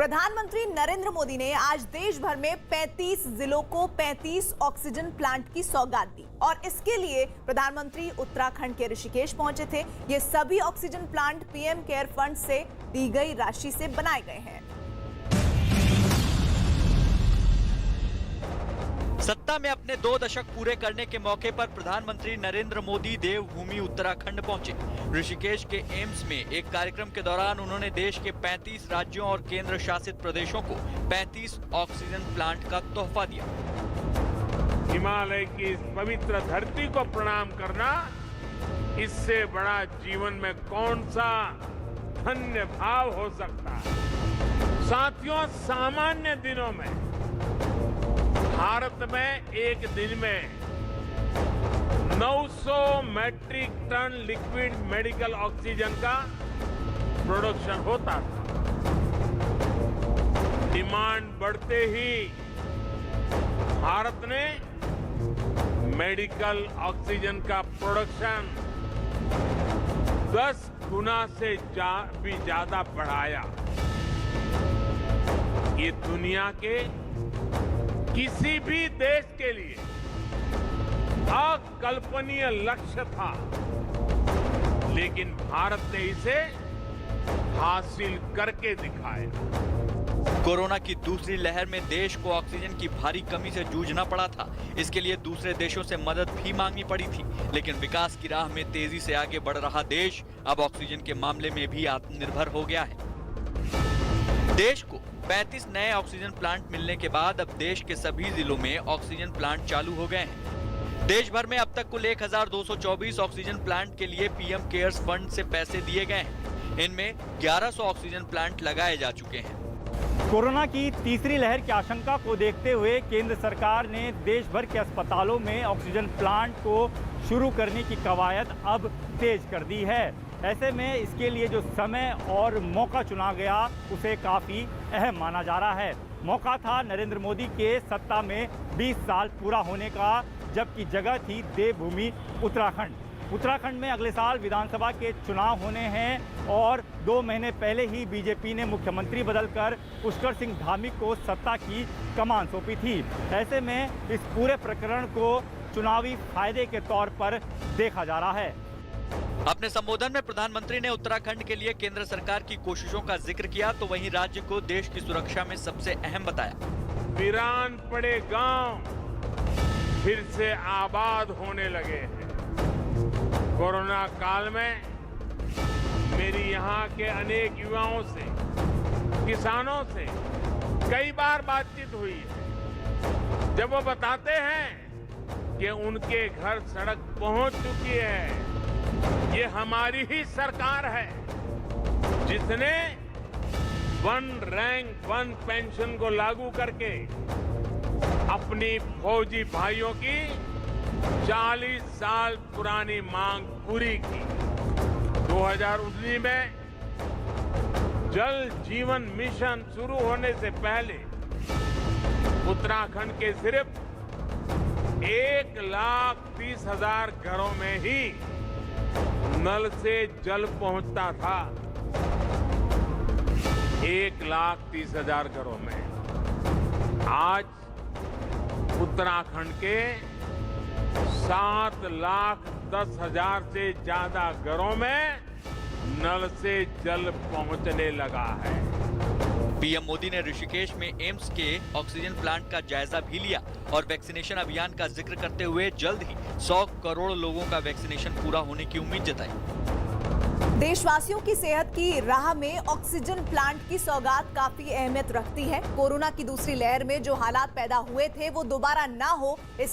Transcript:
प्रधानमंत्री नरेंद्र मोदी ने आज देश भर में 35 जिलों को 35 ऑक्सीजन प्लांट की सौगात दी और इसके लिए प्रधानमंत्री उत्तराखंड के ऋषिकेश पहुंचे थे। ये सभी oxygen plant PM care fund से दी गई राशि से बनाए गए हैं। सत्ता में अपने 2 दशक पूरे करने के मौके पर प्रधानमंत्री नरेंद्र मोदी देवभूमि उत्तराखंड पहुंचे। ऋषिकेश के एम्स में एक कार्यक्रम के दौरान उन्होंने देश के 35 राज्यों और केंद्र शासित प्रदेशों को 35 ऑक्सीजन प्लांट का तोहफा दिया। हिमालय की इस पवित्र धरती को प्रणाम करना, इससे बड़ा जीवन में कौन सा धन्य भाव हो सकता है। साथियों, सामान्य दिनों में भारत में एक दिन में 900 metric ton liquid medical oxygen का प्रोडक्शन होता था। डिमांड बढ़ते ही भारत ने मेडिकल ऑक्सीजन का प्रोडक्शन 10 गुना से भी ज्यादा बढ़ाया। ये दुनिया के किसी भी देश के लिए अकल्पनीय लक्ष्य था, लेकिन भारत ने इसे हासिल करके दिखाया। कोरोना की दूसरी लहर में देश को ऑक्सीजन की भारी कमी से जूझना पड़ा था। इसके लिए दूसरे देशों से मदद भी मांगनी पड़ी थी, लेकिन विकास की राह में तेजी से आगे बढ़ रहा देश अब ऑक्सीजन के मामले में भी आत्मनिर्भर हो गया है। देश को 35 नए ऑक्सीजन प्लांट मिलने के बाद अब देश के सभी जिलों में ऑक्सीजन प्लांट चालू हो गए हैं। देश भर में अब तक कुल 1224 ऑक्सीजन प्लांट के लिए पीएम केयर्स फंड से पैसे दिए गए हैं। इनमें 1100 ऑक्सीजन प्लांट लगाए जा चुके हैं। कोरोना की तीसरी लहर की आशंका को देखते हुए केंद्र सरकार ने देश भर के अस्पतालों में ऑक्सीजन प्लांट को शुरू करने की कवायद अब तेज कर दी है। ऐसे में इसके लिए जो समय और मौका चुना गया उसे काफ़ी अहम माना जा रहा है। मौका था नरेंद्र मोदी के सत्ता में 20 साल पूरा होने का, जबकि जगह थी देवभूमि उत्तराखंड। उत्तराखंड में अगले साल विधानसभा के चुनाव होने हैं और 2 महीने पहले ही बीजेपी ने मुख्यमंत्री बदलकर पुष्कर सिंह धामी को सत्ता की कमान सौंपी थी। ऐसे में इस पूरे प्रकरण को चुनावी फायदे के तौर पर देखा जा रहा है। अपने संबोधन में प्रधानमंत्री ने उत्तराखंड के लिए केंद्र सरकार की कोशिशों का जिक्र किया, तो वहीं राज्य को देश की सुरक्षा में सबसे अहम बताया। वीरान पड़े गांव फिर से आबाद होने लगे हैं। कोरोना काल में मेरी यहाँ के अनेक युवाओं से, किसानों से कई बार बातचीत हुई है, जब वो बताते हैं कि उनके घर सड़क पहुंच चुकी है। ये हमारी ही सरकार है जिसने 1 रैंक 1 पेंशन को लागू करके अपनी फौजी भाइयों की 40 साल पुरानी मांग पूरी की। 2019 में जल जीवन मिशन शुरू होने से पहले उत्तराखंड के सिर्फ 1,30,000 घरों में ही नल से जल पहुंचता था। 1,30,000 घरों में। आज उत्तराखंड के 7,10,000 से ज्यादा घरों में नल से जल पहुंचने लगा है। पीएम मोदी ने ऋषिकेश में एम्स के ऑक्सीजन प्लांट का जायजा भी लिया और वैक्सीनेशन अभियान का जिक्र करते हुए जल्द ही 100 करोड़ लोगों का वैक्सीनेशन पूरा होने की उम्मीद जताई। देशवासियों की सेहत की राह में ऑक्सीजन प्लांट की सौगात काफी अहमियत रखती है। कोरोना की दूसरी लहर में जो हालात पैदा हुए थे वो दोबारा ना हो, इसके